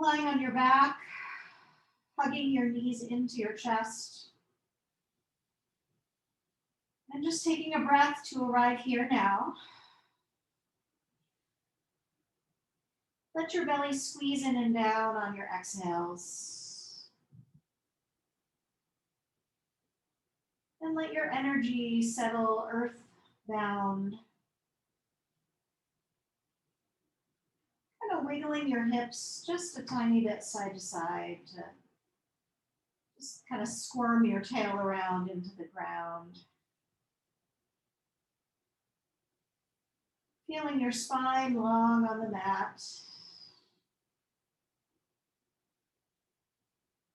Lying on your back, hugging your knees into your chest. And just taking a breath to arrive here now. Let your belly squeeze in and down on your exhales. And let your energy settle earthbound. Kind of wiggling your hips just a tiny bit side to side to just kind of squirm your tail around into the ground. Feeling your spine long on the mat.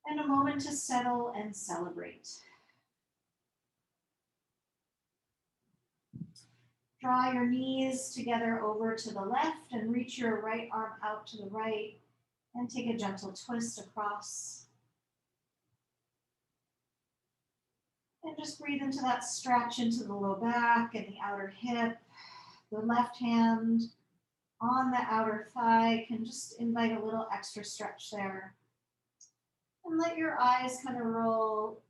And a moment to settle and celebrate. Draw your knees together over to the left and reach your right arm out to the right and take a gentle twist across. And just breathe into that stretch into the low back and the outer hip. The left hand on the outer thigh can just invite a little extra stretch there. And let your eyes kind of roll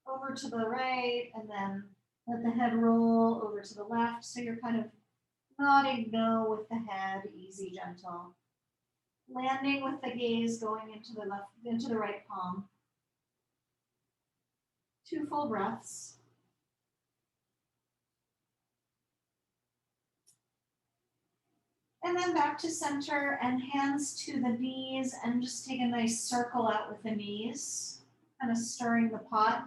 over to the right and then let the head roll over to the left. So you're kind of nodding no with the head, easy, gentle. Landing with the gaze going into the left, into the right palm. 2 full breaths. And then back to center and hands to the knees and just take a nice circle out with the knees, kind of stirring the pot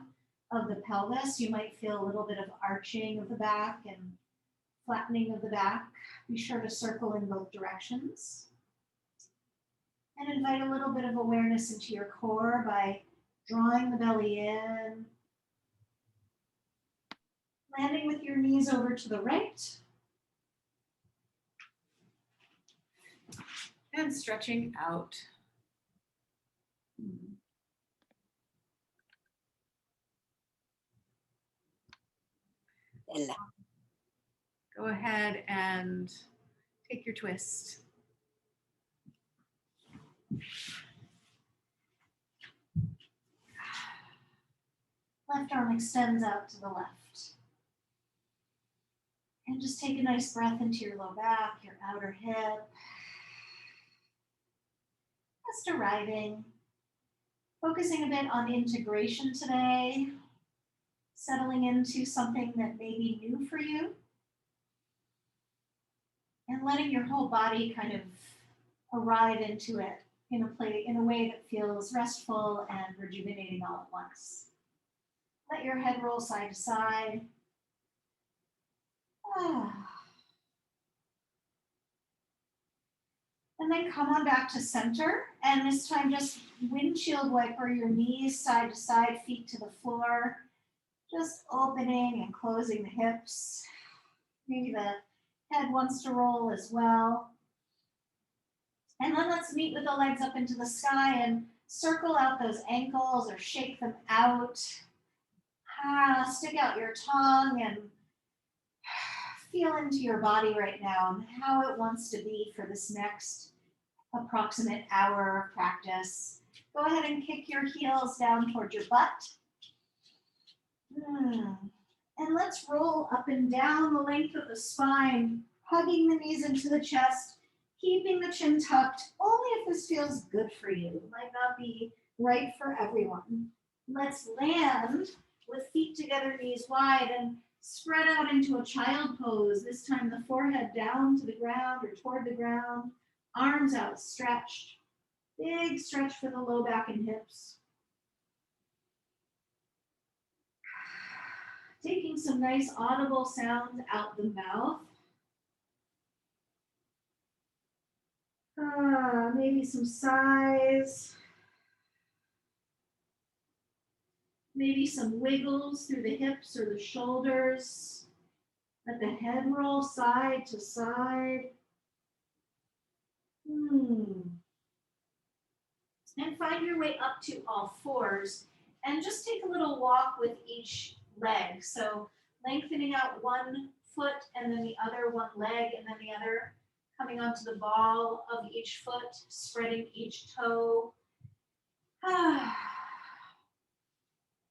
of the pelvis. You might feel a little bit of arching of the back and flattening of the back. Be sure to circle in both directions. And invite a little bit of awareness into your core by drawing the belly in, landing with your knees over to the right, and stretching out. Go ahead and take your twist. Left arm extends out to the left. And just take a nice breath into your low back, your outer hip. Just arriving. Focusing a bit on integration today. Settling into something that may be new for you. And letting your whole body kind of arrive into it in a way that feels restful and rejuvenating all at once. Let your head roll side to side. And then come on back to center. And this time just windshield wiper your knees side to side, feet to the floor. Just opening and closing the hips. Maybe the head wants to roll as well. And then let's meet with the legs up into the sky and circle out those ankles or shake them out. Stick out your tongue and feel into your body right now and how it wants to be for this next approximate hour of practice. Go ahead and kick your heels down towards your butt. And let's roll up and down the length of the spine, hugging the knees into the chest, keeping the chin tucked, only if this feels good for you. It might not be right for everyone. Let's land with feet together, knees wide, and spread out into a child pose. This time the forehead down to the ground or toward the ground, arms outstretched. Big stretch for the low back and hips. Taking some nice audible sounds out the mouth. Maybe some sighs. Maybe some wiggles through the hips or the shoulders. Let the head roll side to side. And find your way up to all fours. And just take a little walk with each leg. So lengthening out one foot and then the other, one leg and then the other. coming onto the ball of each foot, spreading each toe.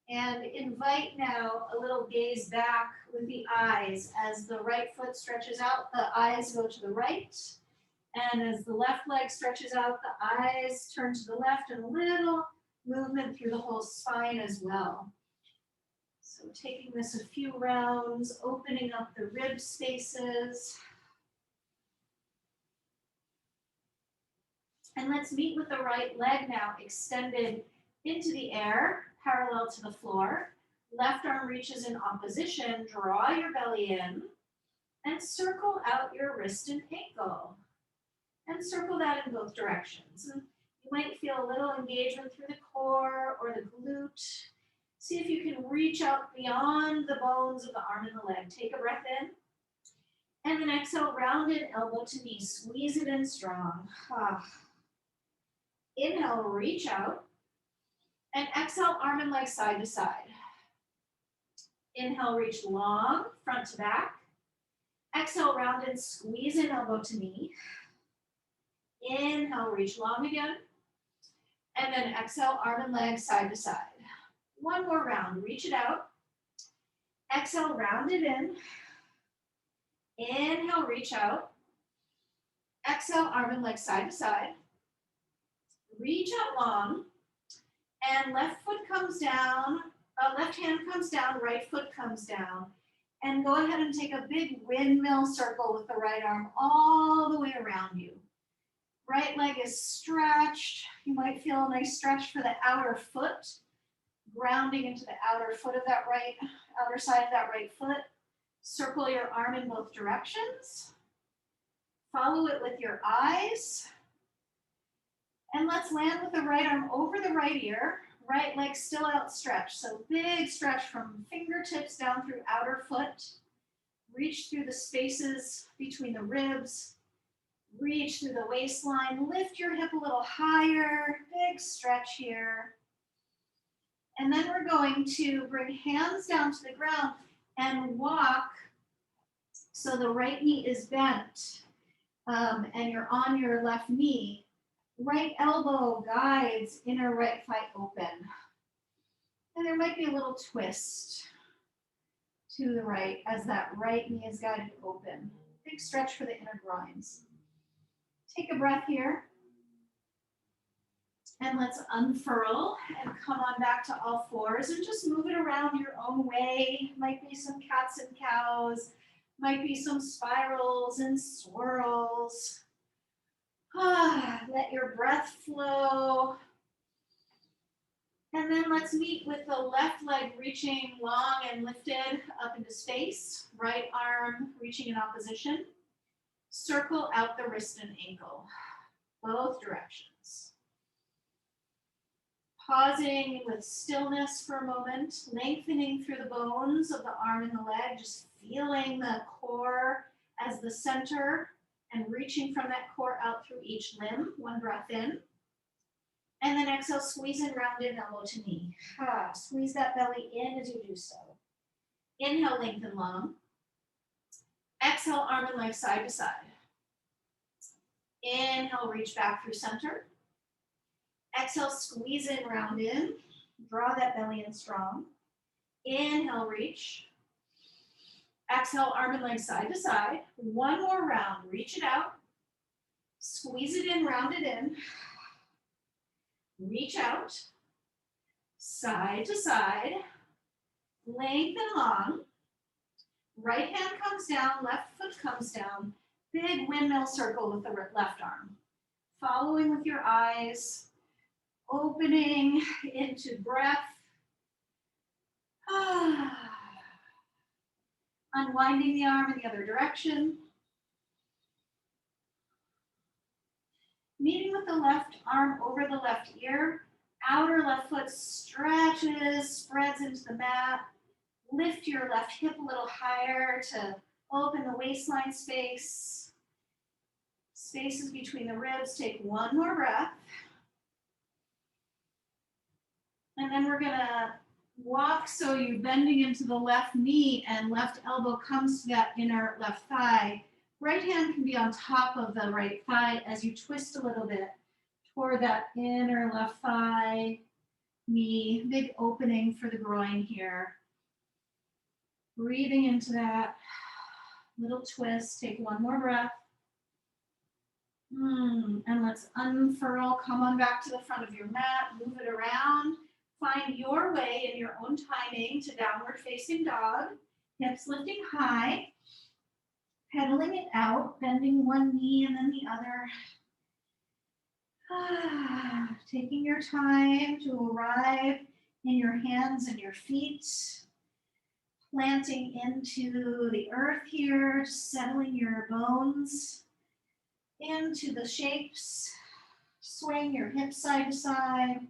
And invite now a little gaze back with the eyes. As the right foot stretches out, the eyes go to the right. And as the left leg stretches out, the eyes turn to the left, and a little movement through the whole spine as well. So taking this a few rounds, opening up the rib spaces. And let's meet with the right leg now, extended into the air, parallel to the floor. Left arm reaches in opposition, draw your belly in, and circle out your wrist and ankle. And circle that in both directions. And you might feel a little engagement through the core or the glute. See if you can reach out beyond the bones of the arm and the leg. Take a breath in. And then exhale, rounded elbow to knee. Squeeze it in strong. Inhale, reach out. And exhale, arm and leg side to side. Inhale, reach long, front to back. Exhale, round and squeeze in elbow to knee. Inhale, reach long again. And then exhale, arm and leg side to side. One more round, reach it out. Exhale, round it in. Inhale, reach out. Exhale, arm and leg side to side. Reach out long. And left foot comes down, left hand comes down, right foot comes down. And go ahead and take a big windmill circle with the right arm all the way around you. Right leg is stretched. You might feel a nice stretch for the outer foot, grounding into the outer foot of that outer side of that right foot. Circle your arm in both directions. Follow it with your eyes. And let's land with the right arm over the right ear, right leg still outstretched. So big stretch from fingertips down through outer foot. Reach through the spaces between the ribs. Reach through the waistline. Lift your hip a little higher. Big stretch here. And then we're going to bring hands down to the ground and walk so the right knee is bent and you're on your left knee. Right elbow guides inner right thigh open. And there might be a little twist to the right as that right knee is guided open. Big stretch for the inner groins. Take a breath here. And let's unfurl and come on back to all fours and just move it around your own way. Might be some cats and cows, might be some spirals and swirls. Let your breath flow. And then let's meet with the left leg reaching long and lifted up into space. Right arm reaching in opposition. Circle out the wrist and ankle, both directions. Pausing with stillness for a moment, lengthening through the bones of the arm and the leg, just feeling the core as the center and reaching from that core out through each limb. One breath in. And then exhale, squeeze in, round in, elbow to knee. Squeeze that belly in as you do so. Inhale, lengthen long. Exhale, arm and leg side to side. Inhale, reach back through center. Exhale, squeeze in, round in. Draw that belly in strong. Inhale, reach. Exhale, arm and leg side to side. One more round, reach it out. Squeeze it in, round it in. Reach out. Side to side. Lengthen long. Right hand comes down, left foot comes down. Big windmill circle with the left arm. Following with your eyes. Opening into breath. Unwinding the arm in the other direction. Meeting with the left arm over the left ear. Outer left foot stretches, spreads into the mat. Lift your left hip a little higher to open the waistline space. Spaces between the ribs. Take one more breath. And then we're gonna walk so you're bending into the left knee and left elbow comes to that inner left thigh. Right hand can be on top of the right thigh as you twist a little bit toward that inner left thigh, knee, big opening for the groin here. Breathing into that little twist. Take one more breath. And let's unfurl. Come on back to the front of your mat. Move it around. Find your way in your own timing to downward facing dog. Hips lifting high. Pedaling it out. Bending one knee and then the other. Taking your time to arrive in your hands and your feet. Planting into the earth here. Settling your bones into the shapes. Swing your hips side to side.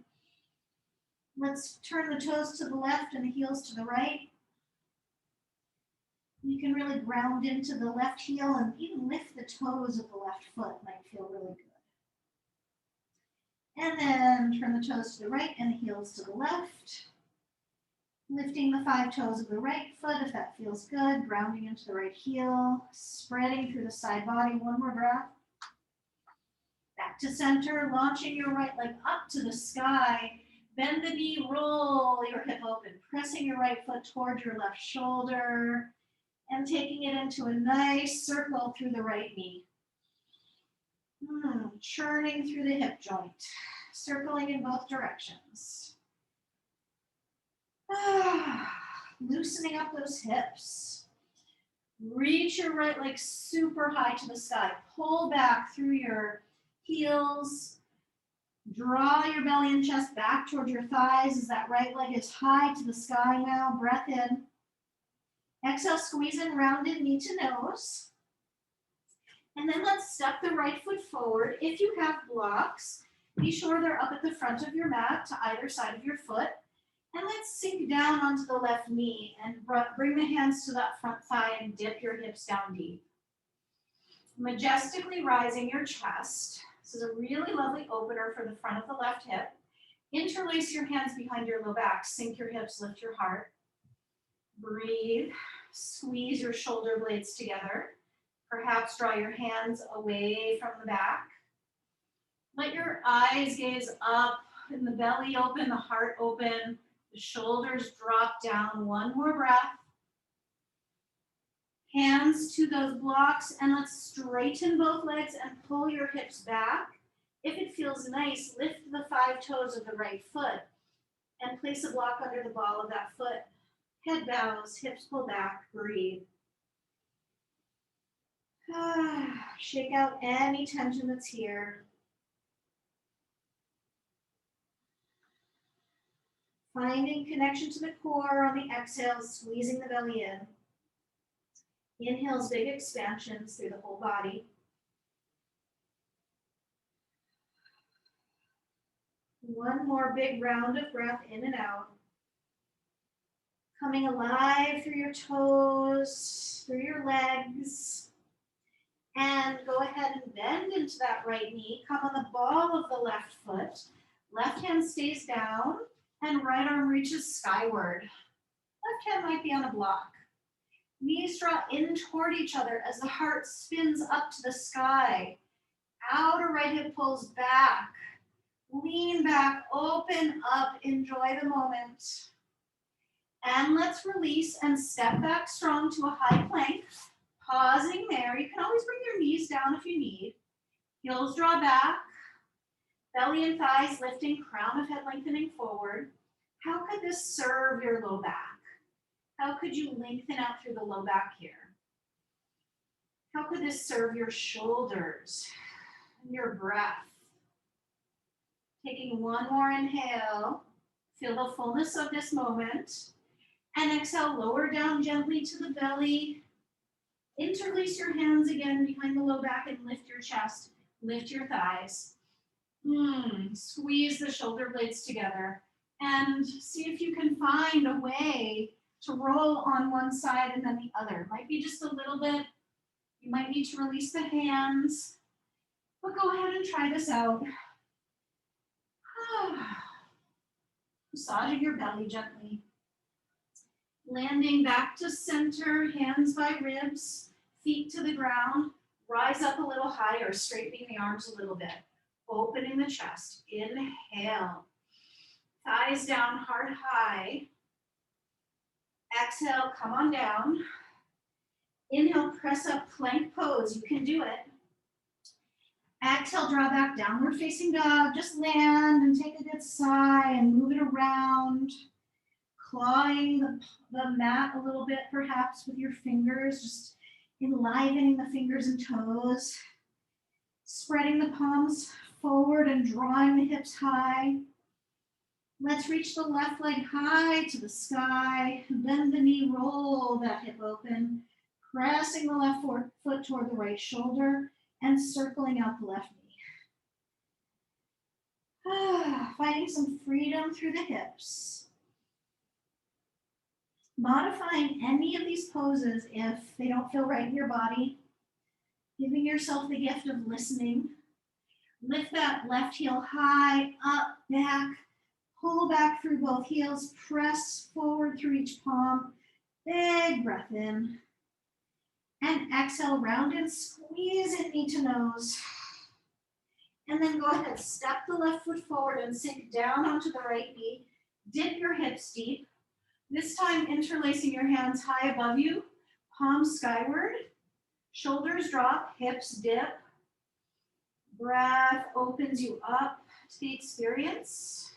Let's turn the toes to the left and the heels to the right. You can really ground into the left heel and even lift the toes of the left foot. Might feel really good. And then turn the toes to the right and the heels to the left. Lifting the 5 toes of the right foot if that feels good. Grounding into the right heel. Spreading through the side body. One more breath. Back to center, launching your right leg up to the sky. Bend the knee, roll your hip open, pressing your right foot towards your left shoulder and taking it into a nice circle through the right knee. Churning through the hip joint, circling in both directions. Loosening up those hips. Reach your right leg super high to the sky. Pull back through your heels. Draw your belly and chest back towards your thighs as that right leg is high to the sky now. Breath in. Exhale, squeeze in rounded knee to nose. And then let's step the right foot forward. If you have blocks, be sure they're up at the front of your mat to either side of your foot. And let's sink down onto the left knee and bring the hands to that front thigh and dip your hips down deep. Majestically rising your chest. This is a really lovely opener for the front of the left hip. Interlace your hands behind your low back. Sink your hips, lift your heart. Breathe. Squeeze your shoulder blades together. Perhaps draw your hands away from the back. Let your eyes gaze up and the belly open, the heart open. The shoulders drop down. One more breath. Hands to those blocks and let's straighten both legs and pull your hips back. If it feels nice, lift the 5 toes of the right foot and place a block under the ball of that foot. Head bows, hips pull back, breathe. Shake out any tension that's here. Finding connection to the core on the exhale, squeezing the belly in. Inhales, big expansions through the whole body. One more big round of breath in and out. Coming alive through your toes, through your legs. And go ahead and bend into that right knee. Come on the ball of the left foot. Left hand stays down and right arm reaches skyward. Left hand might be on a block. Knees draw in toward each other as the heart spins up to the sky. Outer right hip pulls back. Lean back, open up, enjoy the moment. And let's release and step back strong to a high plank. Pausing there. You can always bring your knees down if you need. Heels draw back. Belly and thighs lifting, crown of head lengthening forward. How could this serve your low back? How could you lengthen out through the low back here? How could this serve your shoulders and your breath? Taking one more inhale, feel the fullness of this moment. And exhale, lower down gently to the belly. Interlace your hands again behind the low back and lift your chest, lift your thighs. Squeeze the shoulder blades together and see if you can find a way to roll on one side and then the other. Might be just a little bit. You might need to release the hands, but go ahead and try this out. Massaging your belly gently. Landing back to center, hands by ribs, feet to the ground. Rise up a little higher, straightening the arms a little bit. Opening the chest. Inhale. Thighs down, heart high. Exhale, come on down. Inhale, press up, plank pose. You can do it. Exhale, draw back, downward facing dog. Just land and take a good sigh and move it around. Clawing the mat a little bit, perhaps with your fingers, just enlivening the fingers and toes. Spreading the palms forward and drawing the hips high. Let's reach the left leg high to the sky. Bend the knee, roll that hip open. Pressing the left foot toward the right shoulder and circling out the left knee. Finding some freedom through the hips. Modifying any of these poses if they don't feel right in your body. Giving yourself the gift of listening. Lift that left heel high, up, back. Pull back through both heels. Press forward through each palm. Big breath in. And exhale, round and squeeze it knee to nose. And then go ahead, step the left foot forward and sink down onto the right knee. Dip your hips deep. This time interlacing your hands high above you, palms skyward. Shoulders drop, hips dip. Breath opens you up to the experience.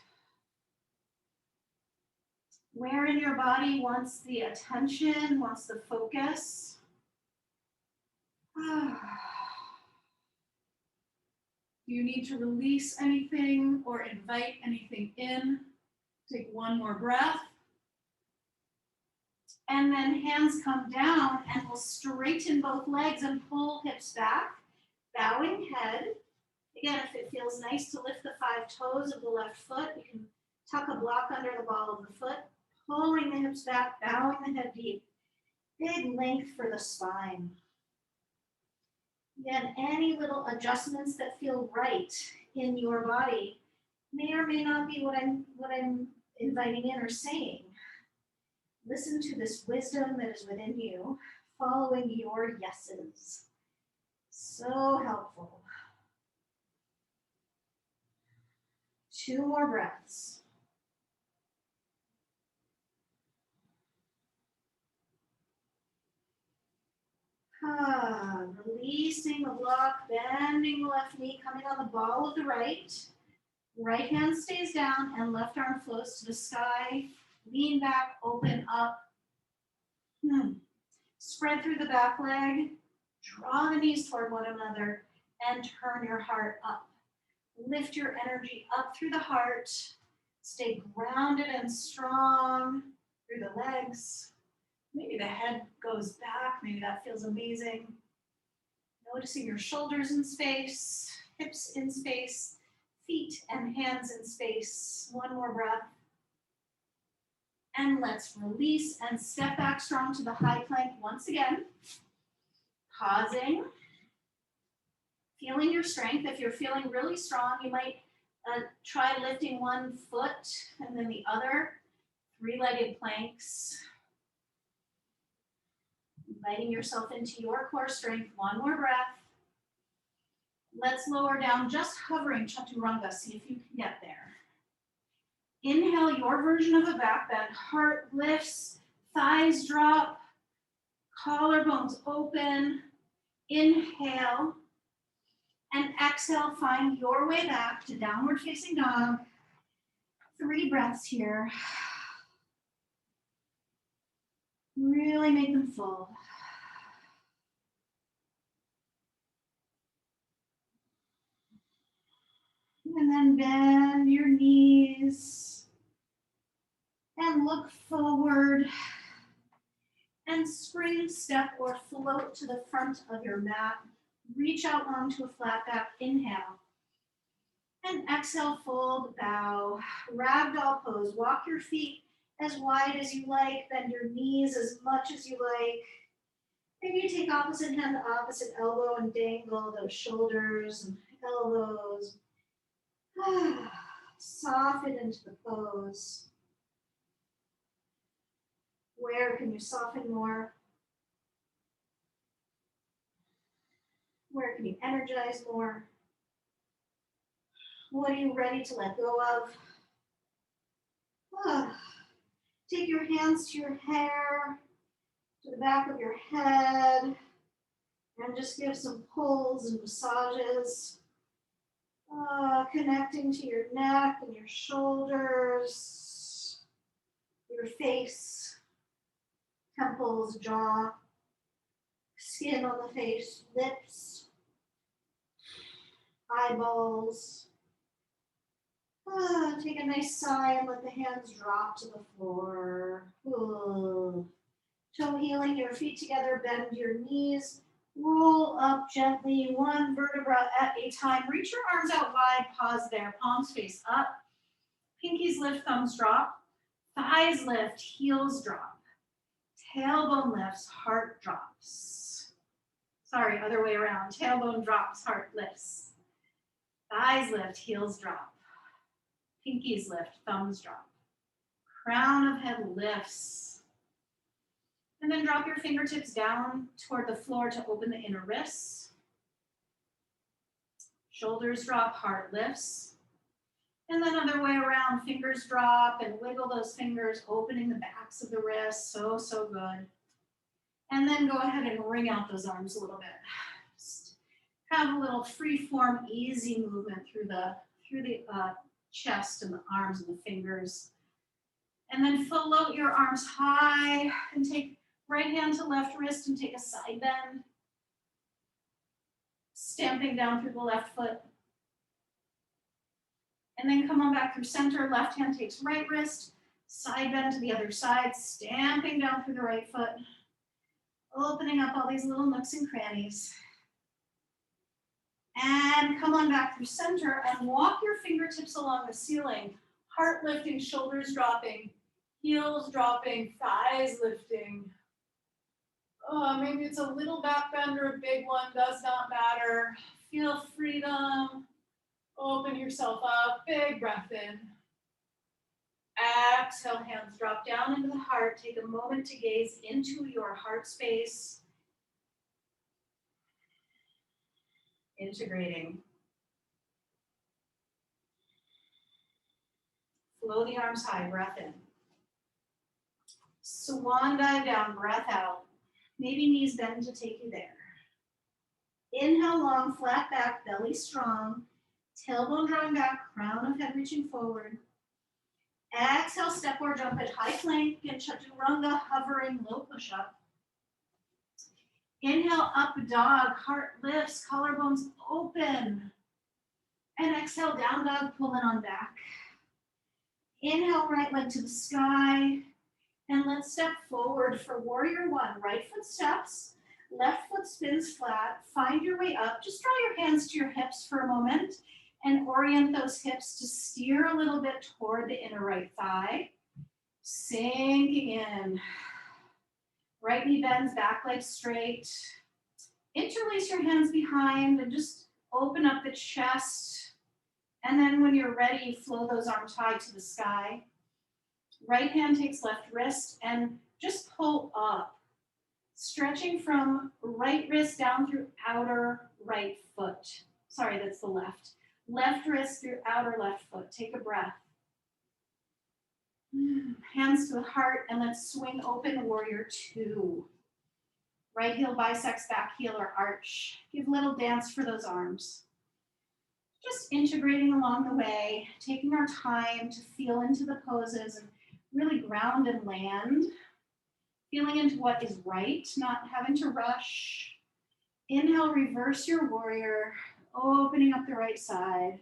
Where in your body wants the attention, wants the focus? Do you need to release anything or invite anything in? Take one more breath. And then hands come down and we'll straighten both legs and pull hips back. Bowing head. Again, if it feels nice to lift the 5 toes of the left foot, you can tuck a block under the ball of the foot, pulling the hips back, bowing the head deep. Big length for the spine. Again, any little adjustments that feel right in your body may or may not be what I'm inviting in or saying. Listen to this wisdom that is within you, following your yeses. So helpful. 2 more breaths. Releasing the block, bending the left knee, coming on the ball of the right. Right hand stays down and left arm floats to the sky. Lean back, open up. Spread through the back leg. Draw the knees toward one another and turn your heart up. Lift your energy up through the heart. Stay grounded and strong through the legs. Maybe the head goes back. Maybe that feels amazing. Noticing your shoulders in space, hips in space, feet and hands in space. One more breath. And let's release and step back strong to the high plank once again. Pausing. Feeling your strength. If you're feeling really strong, you might try lifting one foot and then the other. 3-legged planks. Inviting yourself into your core strength. One more breath. Let's lower down, just hovering chaturanga. See if you can get there. Inhale your version of a back bend. Heart lifts, thighs drop, collarbones open. Inhale. And exhale, find your way back to downward facing dog. 3 breaths here. Really make them full. And then bend your knees and look forward and spring step or float to the front of your mat. Reach out long to a flat back. Inhale. And exhale, fold, bow. Ragdoll pose. Walk your feet as wide as you like. Bend your knees as much as you like. Maybe you take opposite hand to opposite elbow and dangle those shoulders and elbows. Soften into the pose. Where can you soften more? Where can you energize more? What are you ready to let go of? Take your hands to your hair, to the back of your head, and just give some pulls and massages. Connecting to your neck and your shoulders, your face, temples, jaw, skin on the face, lips, eyeballs. Take a nice sigh and let the hands drop to the floor. Toe healing, your feet together, bend your knees. Roll up gently, one vertebra at a time. Reach your arms out wide, pause there, palms face up. Pinkies lift, thumbs drop. Thighs lift, heels drop. Tailbone lifts, heart drops. Sorry, other way around. Tailbone drops, heart lifts. Thighs lift, heels drop. Pinkies lift, thumbs drop. Crown of head lifts. And then drop your fingertips down toward the floor to open the inner wrists. Shoulders drop, heart lifts. And then other way around, fingers drop and wiggle those fingers, opening the backs of the wrists. So, so good. And then go ahead and wring out those arms a little bit. Just have a little free form, easy movement through the chest and the arms and the fingers. And then float your arms high and take right hand to left wrist and take a side bend. Stamping down through the left foot. And then come on back through center. Left hand takes right wrist. Side bend to the other side. Stamping down through the right foot. Opening up all these little nooks and crannies. And come on back through center and walk your fingertips along the ceiling. Heart lifting, shoulders dropping, heels dropping, thighs lifting. Maybe it's a little back bend or a big one, does not matter. Feel freedom. Open yourself up, big breath in. Exhale, hands drop down into the heart. Take a moment to gaze into your heart space. Integrating. Flow the arms high, breath in. Swan dive down, breath out. Maybe knees bend to take you there. Inhale long, flat back, belly strong. Tailbone drawing back, crown of head reaching forward. Exhale, step or jump at high plank and chaturanga, hovering, low push-up. Inhale, up dog, heart lifts, collarbones open. And exhale, down dog, pulling on back. Inhale, right leg to the sky. And let's step forward for warrior one. Right foot steps, left foot spins flat. Find your way up. Just draw your hands to your hips for a moment and orient those hips to steer a little bit toward the inner right thigh. Sinking in. Right knee bends, back leg straight. Interlace your hands behind and just open up the chest. And then when you're ready, flow those arms high to the sky. Right hand takes left wrist and just pull up. Stretching from right wrist down through outer right foot. Sorry, that's the left. Left wrist through outer left foot. Take a breath. Hands to the heart and let's swing open warrior two. Right heel bisects back heel or arch. Give a little dance for those arms. Just integrating along the way, taking our time to feel into the poses and really ground and land. Feeling into what is right, not having to rush. Inhale, reverse your warrior, opening up the right side.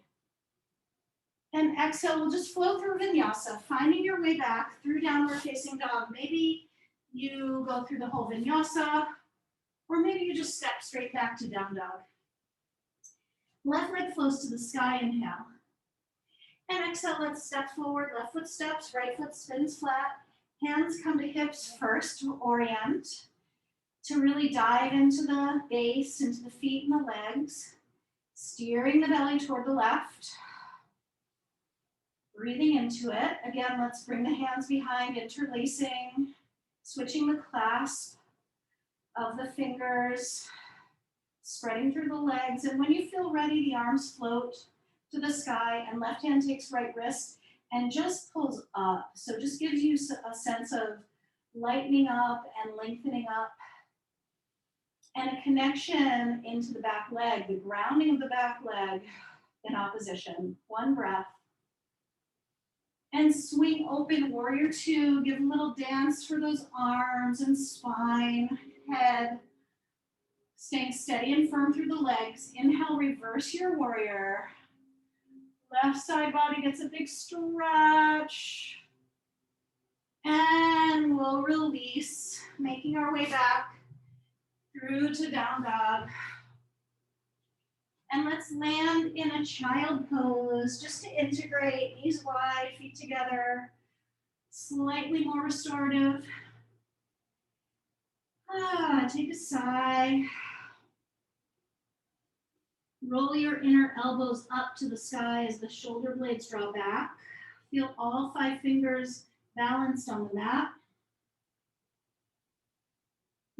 And exhale, we'll just flow through vinyasa, finding your way back through downward facing dog. Maybe you go through the whole vinyasa, or maybe you just step straight back to down dog. Left leg flows to the sky, inhale. And exhale, let's step forward, left foot steps, right foot spins flat. Hands come to hips first to orient, to really dive into the base, into the feet and the legs. Steering the belly toward the left. Breathing into it. Again, let's bring the hands behind, interlacing, switching the clasp of the fingers. Spreading through the legs. And when you feel ready, the arms float to the sky and left hand takes right wrist and just pulls up. So just gives you a sense of lightening up and lengthening up. And a connection into the back leg, the grounding of the back leg in opposition. One breath. And swing open, warrior two. Give a little dance for those arms and spine, head. Staying steady and firm through the legs. Inhale, reverse your warrior. Left side body gets a big stretch. And we'll release, making our way back through to down dog. And let's land in a child pose just to integrate, knees wide, feet together, slightly more restorative. Take a sigh. Roll your inner elbows up to the sky as the shoulder blades draw back. Feel all 5 fingers balanced on the mat.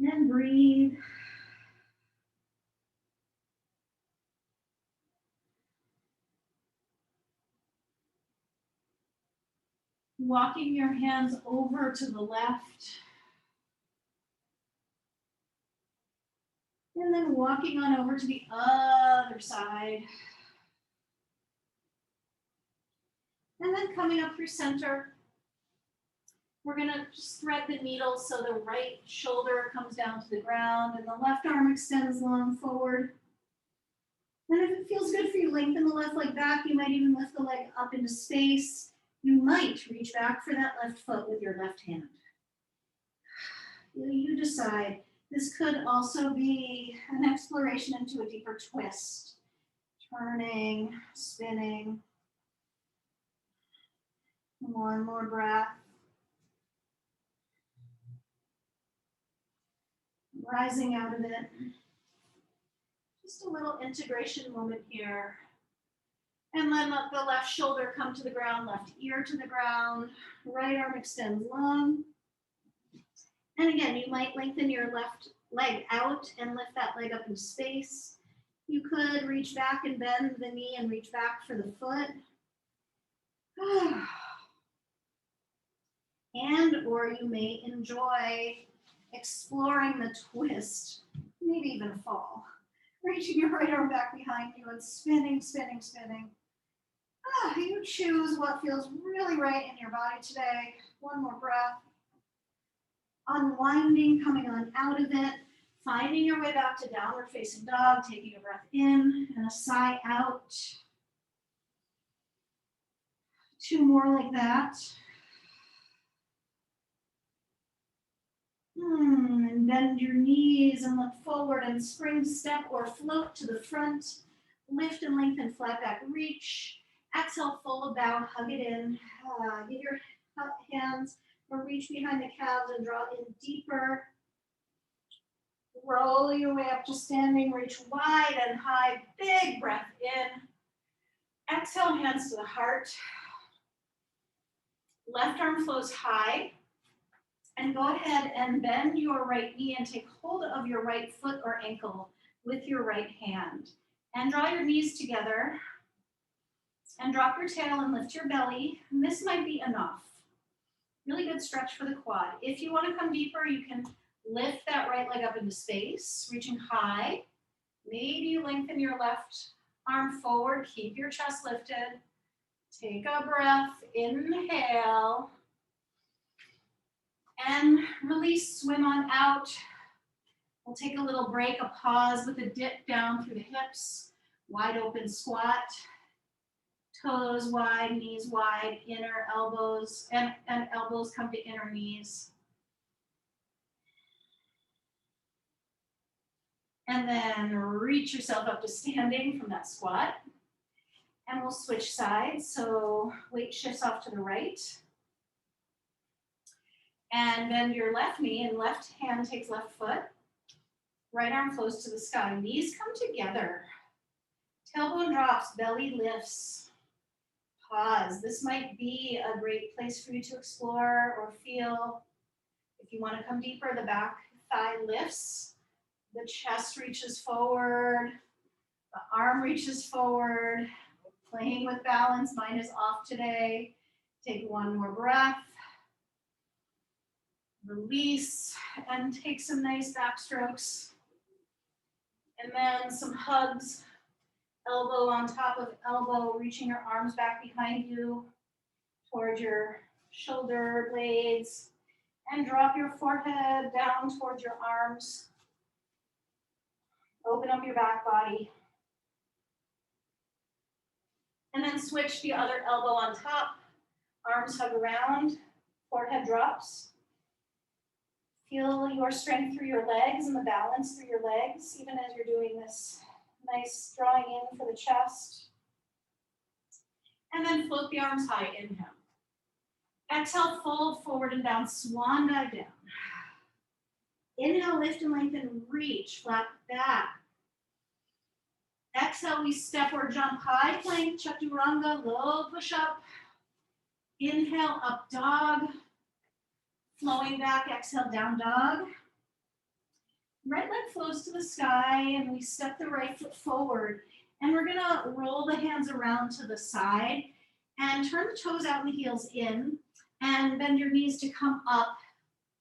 And breathe. Walking your hands over to the left. And then walking on over to the other side. And then coming up through center. We're gonna just thread the needle so the right shoulder comes down to the ground and the left arm extends long forward. And if it feels good for you, lengthen the left leg back. You might even lift the leg up into space. You might reach back for that left foot with your left hand. You decide. This could also be an exploration into a deeper twist. Turning, spinning. One more breath. Rising out of it. Just a little integration moment here. And then let the left shoulder come to the ground, left ear to the ground, right arm extends long. And again, you might lengthen your left leg out and lift that leg up into space. You could reach back and bend the knee and reach back for the foot. And or you may enjoy exploring the twist, maybe even a fall. Reaching your right arm back behind you and spinning, spinning, spinning. You choose what feels really right in your body today. One more breath. Unwinding, coming on out of it, finding your way back to downward facing dog, taking a breath in and a sigh out. 2 more like that. And bend your knees and look forward and spring step or float to the front. Lift and lengthen, flat back reach. Exhale, full bow, hug it in. Get your hands or reach behind the calves and draw in deeper. Roll your way up to standing, reach wide and high. Big breath in. Exhale, hands to the heart. Left arm flows high. And go ahead and bend your right knee and take hold of your right foot or ankle with your right hand. And draw your knees together. And drop your tail and lift your belly. And this might be enough. Really good stretch for the quad. If you want to come deeper, you can lift that right leg up into space, reaching high. Maybe you lengthen your left arm forward. Keep your chest lifted. Take a breath. Inhale. And release, swim on out. We'll take a little break, a pause with a dip down through the hips. Wide open squat. Toes wide, knees wide, inner elbows, and elbows come to inner knees. And then reach yourself up to standing from that squat. And we'll switch sides, so weight shifts off to the right. And bend your left knee and left hand takes left foot. Right arm flows to the sky. Knees come together. Tailbone drops, belly lifts. Pause. This might be a great place for you to explore or feel. If you want to come deeper, the back thigh lifts. The chest reaches forward. The arm reaches forward. Playing with balance. Mine is off today. Take one more breath. Release and take some nice back strokes. And then some hugs. Elbow on top of elbow, reaching your arms back behind you towards your shoulder blades. And drop your forehead down towards your arms. Open up your back body. And then switch the other elbow on top. Arms hug around, forehead drops. Feel your strength through your legs and the balance through your legs, even as you're doing this nice drawing in for the chest. And then float the arms high, inhale. Exhale, fold forward and down, swan dive down. Inhale, lift and lengthen, reach, flat back. Exhale, we step or jump, high plank, chaturanga, low push up. Inhale, up dog. Flowing back, exhale, down dog. Right leg flows to the sky and we step the right foot forward. And we're gonna roll the hands around to the side and turn the toes out and the heels in and bend your knees to come up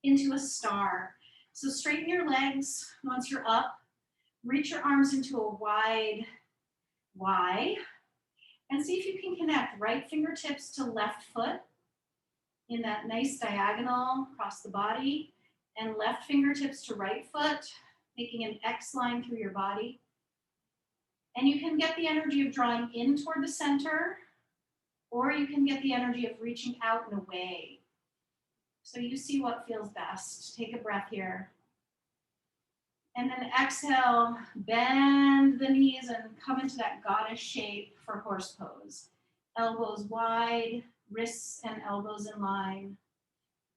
into a star. So straighten your legs once you're up. Reach your arms into a wide Y. And see if you can connect right fingertips to left foot in that nice diagonal across the body, and left fingertips to right foot, making an X line through your body. And you can get the energy of drawing in toward the center, or you can get the energy of reaching out and away. So you see what feels best. Take a breath here. And then exhale, bend the knees and come into that goddess shape for horse pose. Elbows wide, wrists and elbows in line.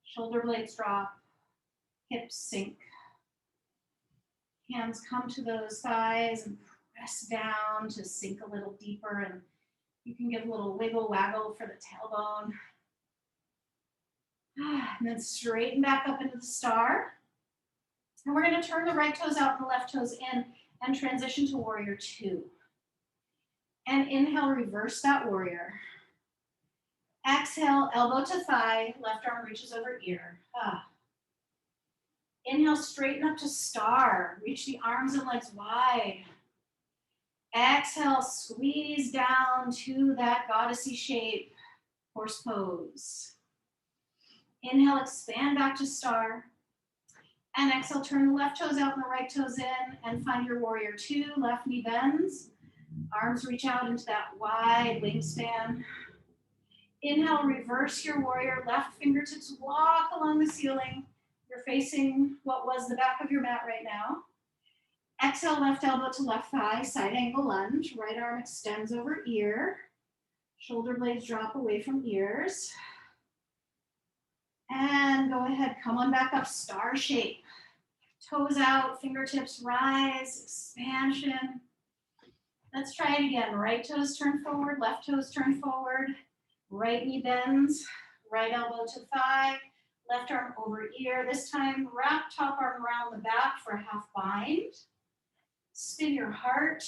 Shoulder blades drop, hips sink. Hands come to those thighs and press down to sink a little deeper, and you can give a little wiggle waggle for the tailbone. And then straighten back up into the star. And we're going to turn the right toes out and the left toes in and transition to warrior two. And inhale, reverse that warrior. Exhale, elbow to thigh, left arm reaches over ear. Inhale, straighten up to star. Reach the arms and legs wide. Exhale, squeeze down to that goddessy shape, horse pose. Inhale, expand back to star. And exhale, turn the left toes out and the right toes in and find your warrior two. Left knee bends. Arms reach out into that wide wingspan. Inhale, reverse your warrior. Left fingertips walk along the ceiling. You're facing what was the back of your mat right now. Exhale, left elbow to left thigh, side angle lunge. Right arm extends over ear. Shoulder blades drop away from ears. And go ahead, come on back up, star shape. Toes out, fingertips rise, expansion. Let's try it again. Right toes turn forward, left toes turn forward. Right knee bends, right elbow to thigh, left arm over ear. This time, wrap top arm around the back for a half bind. Spin your heart.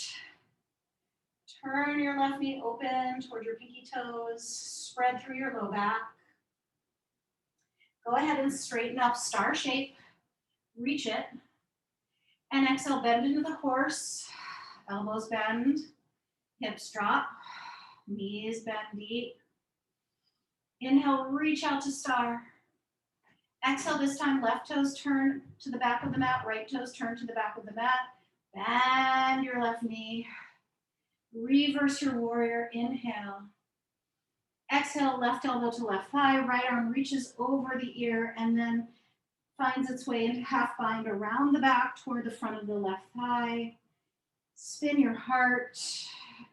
Turn your left knee open toward your pinky toes. Spread through your low back. Go ahead and straighten up, star shape. Reach it. And exhale, bend into the horse. Elbows bend. Hips drop. Knees bend deep. Inhale, reach out to star. Exhale, this time left toes turn to the back of the mat, right toes turn to the back of the mat. Bend your left knee. Reverse your warrior, inhale. Exhale, left elbow to left thigh, right arm reaches over the ear and then finds its way into half bind around the back toward the front of the left thigh. Spin your heart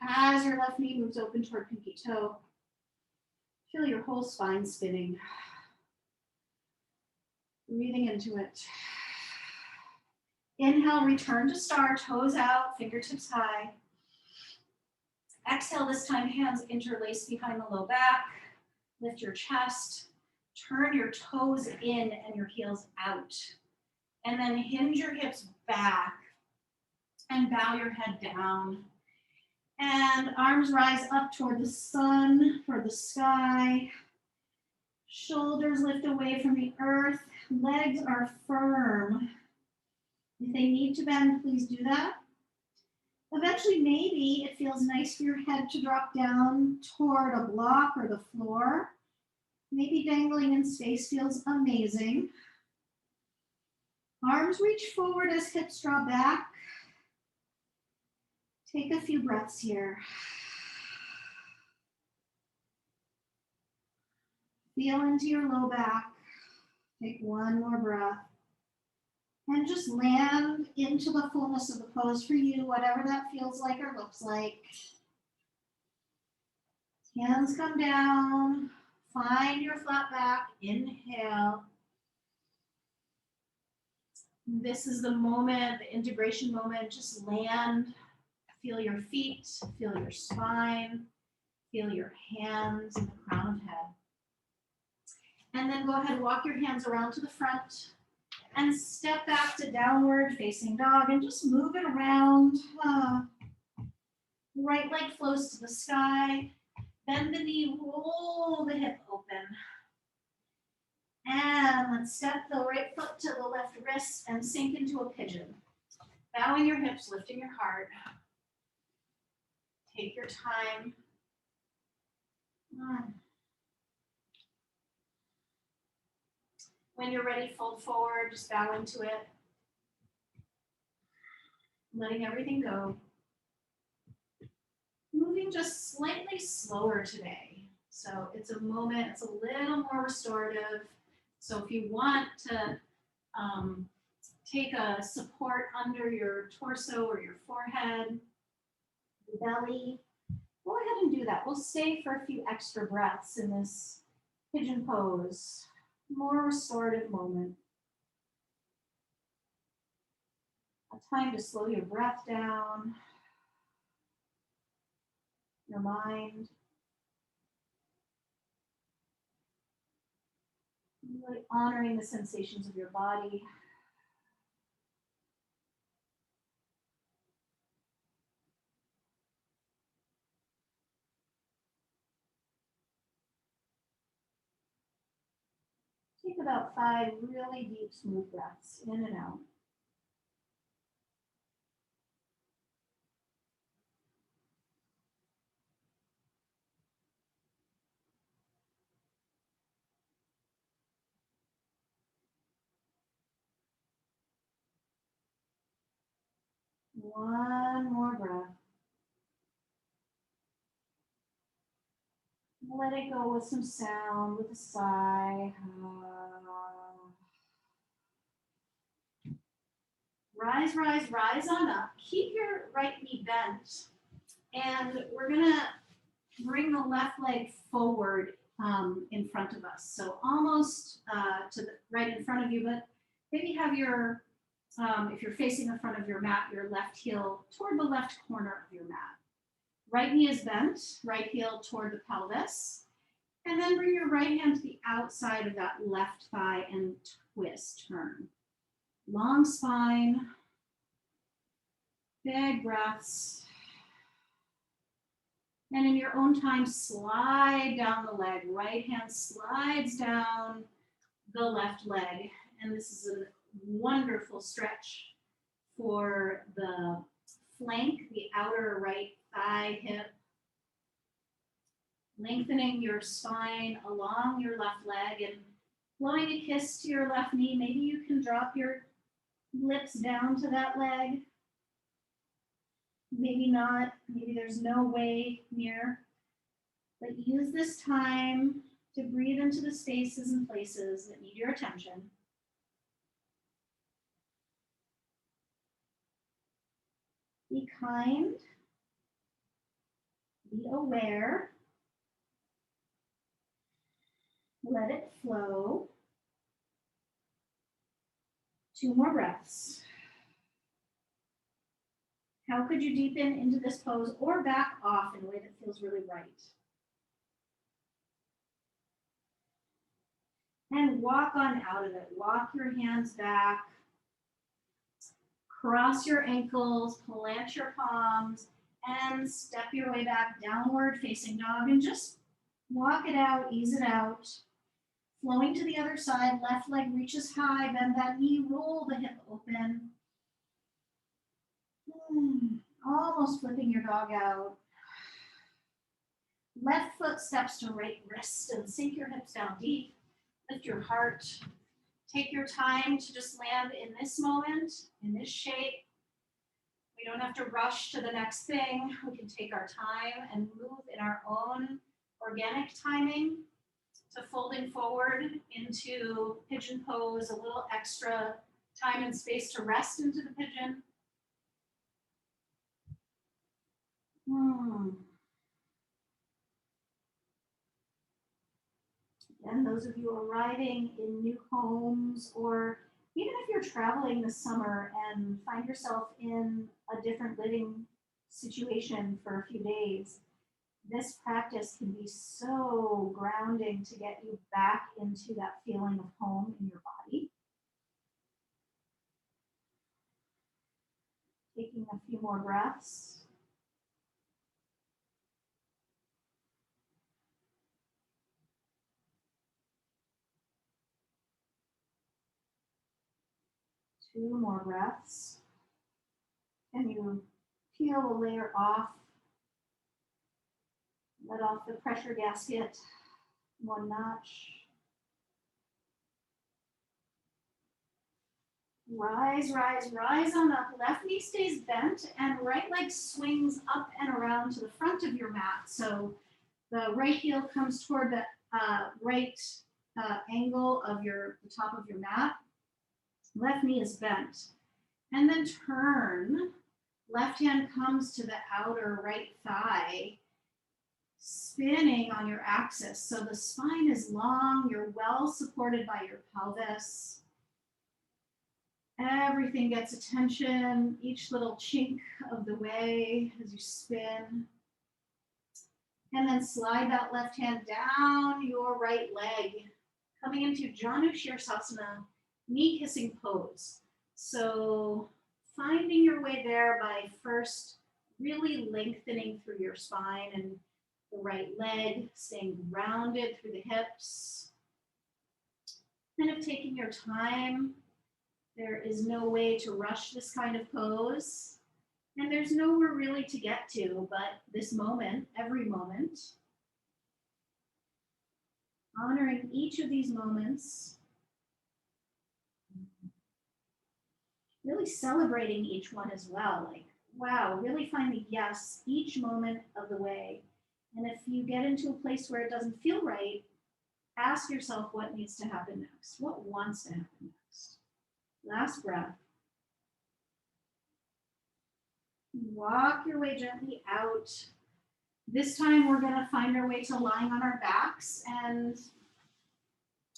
as your left knee moves open toward pinky toe. Feel your whole spine spinning. Breathing into it. Inhale, return to star, toes out, fingertips high. Exhale, this time hands interlace behind the low back. Lift your chest. Turn your toes in and your heels out. And then hinge your hips back And bow your head down. And arms rise up toward the sun, toward the sky. Shoulders lift away from the earth. Legs are firm. If they need to bend, please do that. Eventually, maybe it feels nice for your head to drop down toward a block or the floor. Maybe dangling in space feels amazing. Arms reach forward as hips draw back. Take a few breaths here. Feel into your low back. Take one more breath. And just land into the fullness of the pose for you, whatever that feels like or looks like. Hands come down. Find your flat back. Inhale. This is the moment, the integration moment. Just land. Feel your feet. Feel your spine. Feel your hands and the crown of head. And then go ahead, walk your hands around to the front and step back to downward facing dog and just move it around. Right leg flows to the sky. Bend the knee, roll the hip open. And let's step the right foot to the left wrist and sink into a pigeon. Bowing your hips, lifting your heart. Take your time. When you're ready, fold forward, just bow into it. Letting everything go. Moving just slightly slower today. So it's a moment, it's a little more restorative. So if you want to take a support under your torso or your forehead, belly, go ahead and do that. We'll stay for a few extra breaths in this pigeon pose. More restorative moment. A time to slow your breath down, your mind. Really honoring the sensations of your body. Take about 5 really deep, smooth breaths in and out. One more breath. Let it go with some sound, with a sigh. Rise, rise, rise on up. Keep your right knee bent. And we're gonna bring the left leg forward in front of us. So almost to the right in front of you, but maybe have your, if you're facing the front of your mat, your left heel toward the left corner of your mat. Right knee is bent, right heel toward the pelvis. And then bring your right hand to the outside of that left thigh and twist, turn. Long spine, big breaths. And in your own time, slide down the leg. Right hand slides down the left leg. And this is a wonderful stretch for the flank, the outer right thigh, hip. Lengthening your spine along your left leg and blowing a kiss to your left knee. Maybe you can drop your lips down to that leg. Maybe not. Maybe there's no way near. But use this time to breathe into the spaces and places that need your attention. Be kind. Be aware. Let it flow. 2 more breaths. How could you deepen into this pose or back off in a way that feels really right? And walk on out of it. Walk your hands back. Cross your ankles, plant your palms, and step your way back, downward facing dog, and just walk it out, ease it out. Flowing to the other side, left leg reaches high, bend that knee, roll the hip open. Almost flipping your dog out. Left foot steps to right wrist and sink your hips down deep. Lift your heart. Take your time to just land in this moment, in this shape. We don't have to rush to the next thing. We can take our time and move in our own organic timing to folding forward into pigeon pose, a little extra time and space to rest into the pigeon. And those of you arriving in new homes, or even if you're traveling this summer and find yourself in a different living situation for a few days, this practice can be so grounding to get you back into that feeling of home in your body. Taking a few more breaths. Two more breaths. Can you peel a layer off? Let off the pressure gasket one notch. Rise, rise, rise on up. Left knee stays bent and right leg swings up and around to the front of your mat. So the right heel comes toward the right angle of the top of your mat. Left knee is bent. And then turn. Left hand comes to the outer right thigh, spinning on your axis. So the spine is long. You're well supported by your pelvis. Everything gets attention, each little chink of the way as you spin. And then slide that left hand down your right leg, coming into Janu Shirsasana, knee kissing pose. So finding your way there by first really lengthening through your spine and the right leg, staying grounded through the hips. Kind of taking your time. There is no way to rush this kind of pose, and there's nowhere really to get to but this moment, every moment. Honoring each of these moments, really celebrating each one as well. Like, wow, really finding yes each moment of the way. And if you get into a place where it doesn't feel right, ask yourself what needs to happen next, what wants to happen next. Last breath. Walk your way gently out. This time we're going to find our way to lying on our backs. And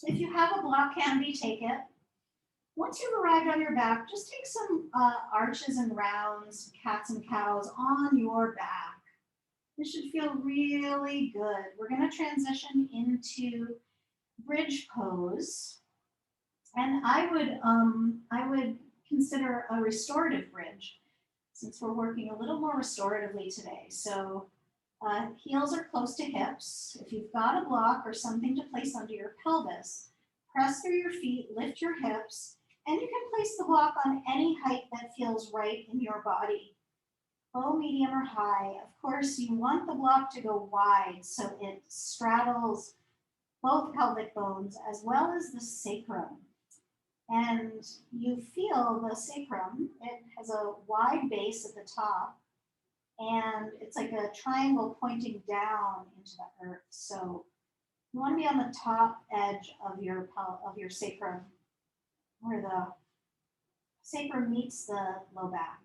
if you have a block handy, take it. Once you've arrived on your back, just take some arches and rounds, cats and cows on your back. This should feel really good. We're going to transition into bridge pose. And I would consider a restorative bridge, since we're working a little more restoratively today. So heels are close to hips. If you've got a block or something to place under your pelvis, press through your feet, lift your hips, and you can place the block on any height that feels right in your body. Low, medium, or high. Of course, you want the block to go wide so it straddles both pelvic bones as well as the sacrum. And you feel the sacrum, it has a wide base at the top, and it's like a triangle pointing down into the earth. So you want to be on the top edge of your sacrum, where the sacrum meets the low back.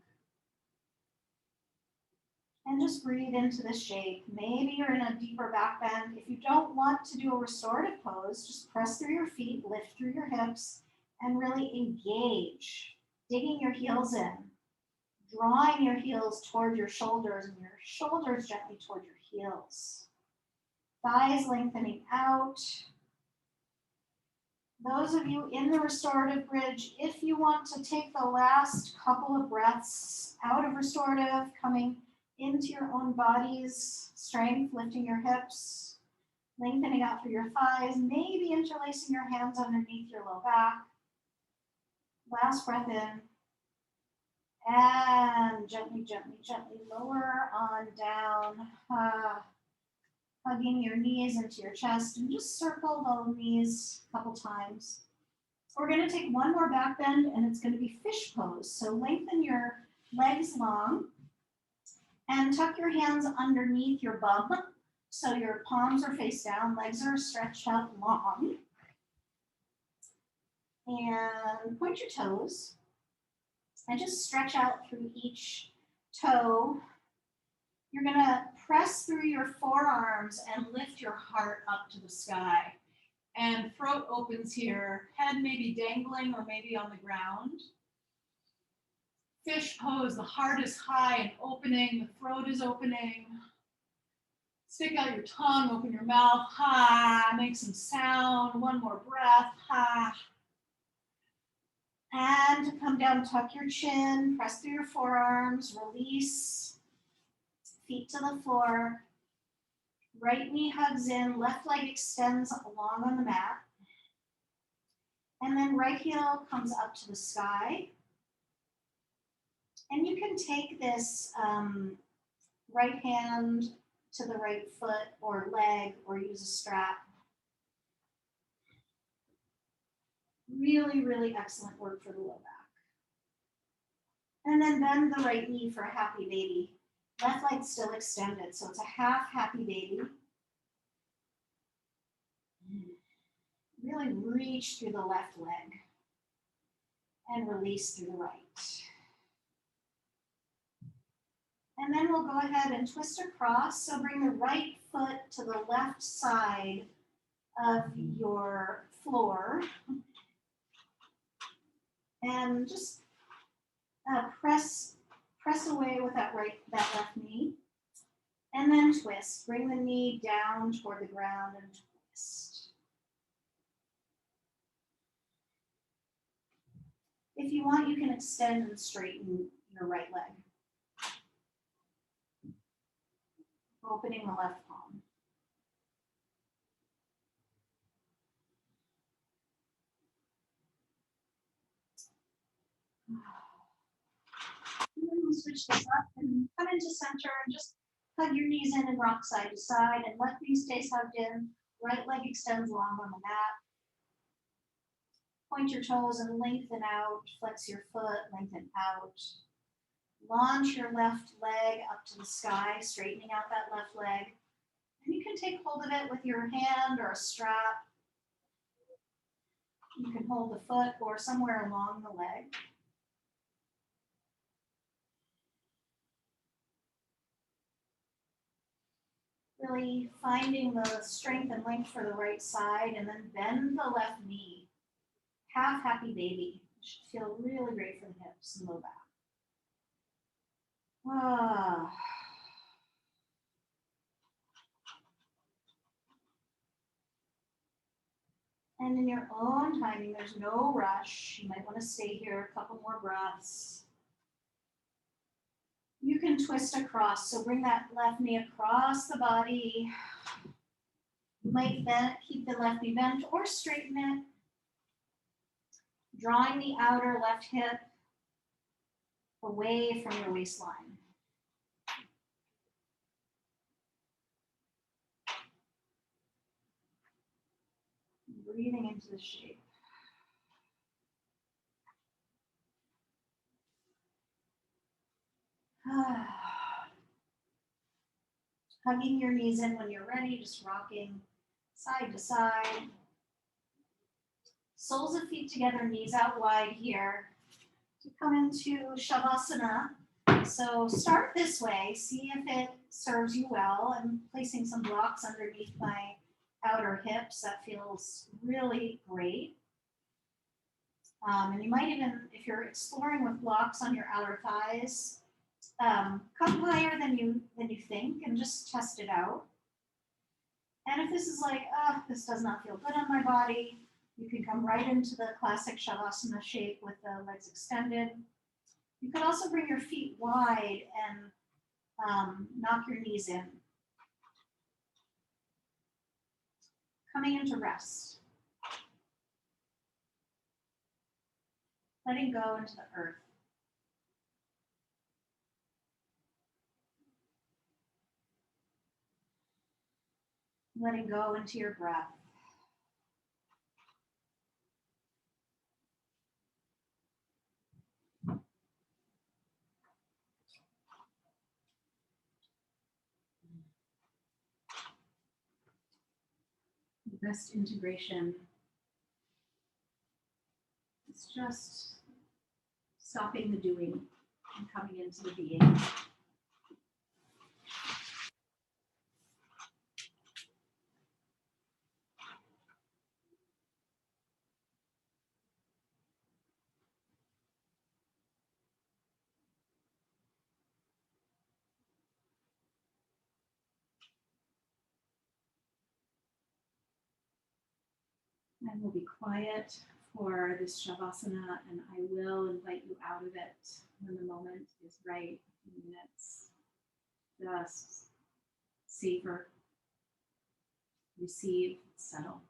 And just breathe into the shape. Maybe you're in a deeper back bend. If you don't want to do a restorative pose, just press through your feet, lift through your hips, and really engage, digging your heels in, drawing your heels toward your shoulders and your shoulders gently toward your heels. Thighs lengthening out. Those of you in the restorative bridge, if you want to take the last couple of breaths out of restorative, coming into your own body's strength, lifting your hips, lengthening out through your thighs, maybe interlacing your hands underneath your low back. Last breath in. And gently, gently, gently lower on down. Hugging your knees into your chest and just circle the knees a couple times. We're going to take one more back bend and it's going to be fish pose. So lengthen your legs long and tuck your hands underneath your bum. So your palms are face down, legs are stretched out long. And point your toes and just stretch out through each toe. You're going to press through your forearms and lift your heart up to the sky. And throat opens here, head maybe dangling or maybe on the ground. Fish pose, the heart is high and opening, the throat is opening. Stick out your tongue, open your mouth, ha, make some sound, one more breath, ha. And come down, tuck your chin, press through your forearms, release, feet to the floor. Right knee hugs in, left leg extends along on the mat. And then right heel comes up to the sky. And you can take this right hand to the right foot or leg or use a strap. Really, really excellent work for the low back. And then bend the right knee for a happy baby. Left leg still extended, so it's a half happy baby. Really reach through the left leg and release through the right. And then we'll go ahead and twist across. So bring the right foot to the left side of your floor. And just press away with that left knee. And then twist. Bring the knee down toward the ground and twist. If you want, you can extend and straighten your right leg. Opening the left palm. And then we'll switch this up and come into center and just hug your knees in and rock side to side, and left knee stays hugged in, right leg extends long on the mat. Point your toes and lengthen out, flex your foot, lengthen out. Launch your left leg up to the sky, straightening out that left leg. And you can take hold of it with your hand or a strap. You can hold the foot or somewhere along the leg. Really finding the strength and length for the right side, and then bend the left knee. Half happy baby. It should feel really great for the hips and low back. And in your own timing, there's no rush. You might want to stay here a couple more breaths. You can twist across, so bring that left knee across the body. You might keep the left knee bent or straighten it. Drawing the outer left hip away from your waistline. Breathing into the shape. Hugging your knees in when you're ready, just rocking side to side. Soles of feet together, knees out wide here. To come into Shavasana. So start this way, see if it serves you well. I'm placing some blocks underneath my outer hips. That feels really great. And you might even, if you're exploring with blocks on your outer thighs, come higher than you think and just test it out. And if this is like, this does not feel good on my body, You can come right into the classic Shavasana shape with the legs extended. You could also bring your feet wide and knock your knees in. Coming into rest. Letting go into the earth. Letting go into your breath. The best integration is just stopping the doing and coming into the being. I will be quiet for this Shavasana, and I will invite you out of it when the moment is right. A few minutes. Just savor, receive, settle.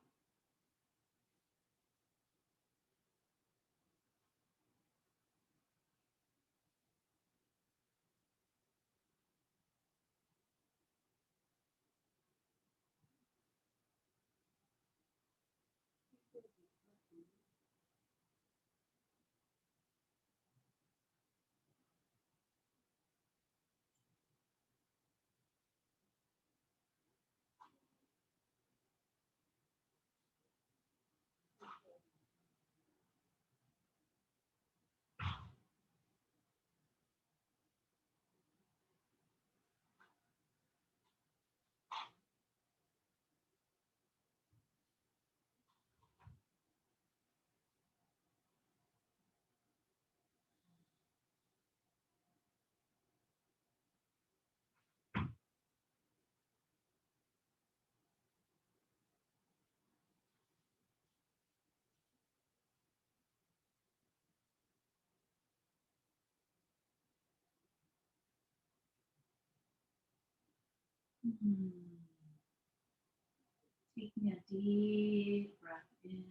Taking a deep breath in.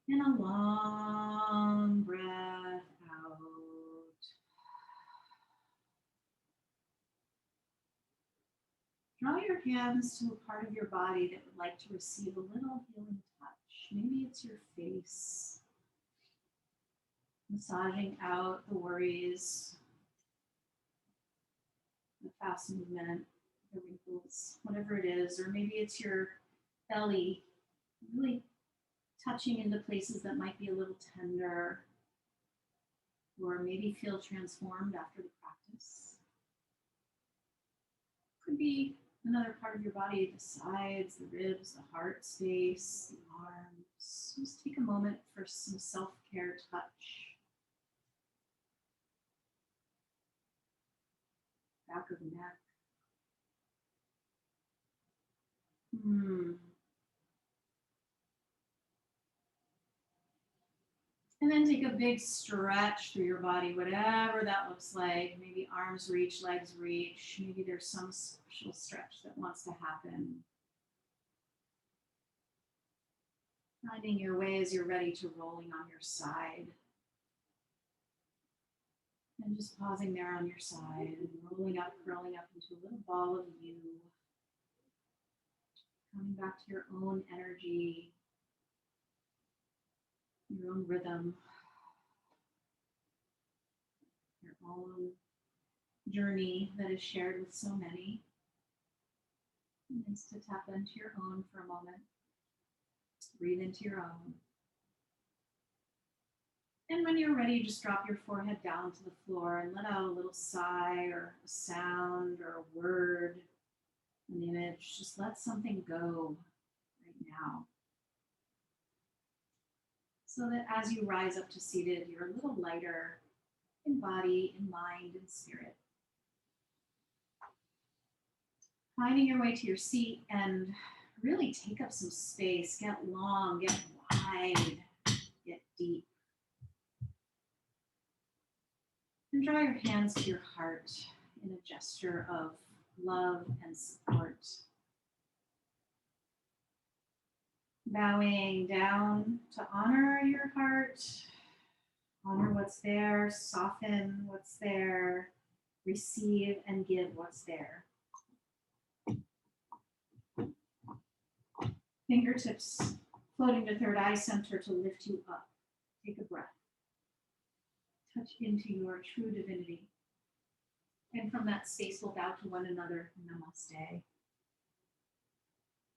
And a long breath out. Draw your hands to a part of your body that would like to receive a little healing touch. Maybe it's your face. Massaging out the worries, the fast movement, the wrinkles, whatever it is. Or maybe it's your belly, really touching into places that might be a little tender, or maybe feel transformed after the practice. Could be another part of your body, the sides, the ribs, the heart space, the arms. Just take a moment for some self-care touch. Back of the neck. And then take a big stretch through your body, whatever that looks like. Maybe arms reach, legs reach. Maybe there's some special stretch that wants to happen. Finding your way as you're ready to rolling on your side. And just pausing there on your side and rolling up, curling up into a little ball of you. Coming back to your own energy, your own rhythm, your own journey that is shared with so many. It means to tap into your own for a moment. Breathe into your own. And when you're ready, just drop your forehead down to the floor and let out a little sigh or a sound or a word, an image. Just let something go right now. So that as you rise up to seated, you're a little lighter in body, in mind, in spirit. Finding your way to your seat and really take up some space. Get long, get wide, get deep. And draw your hands to your heart in a gesture of love and support. Bowing down to honor your heart, honor what's there, soften what's there, receive and give what's there. Fingertips floating to third eye center to lift you up. Take a breath. Touch into your true divinity. And from that space, we'll bow to one another. Namaste.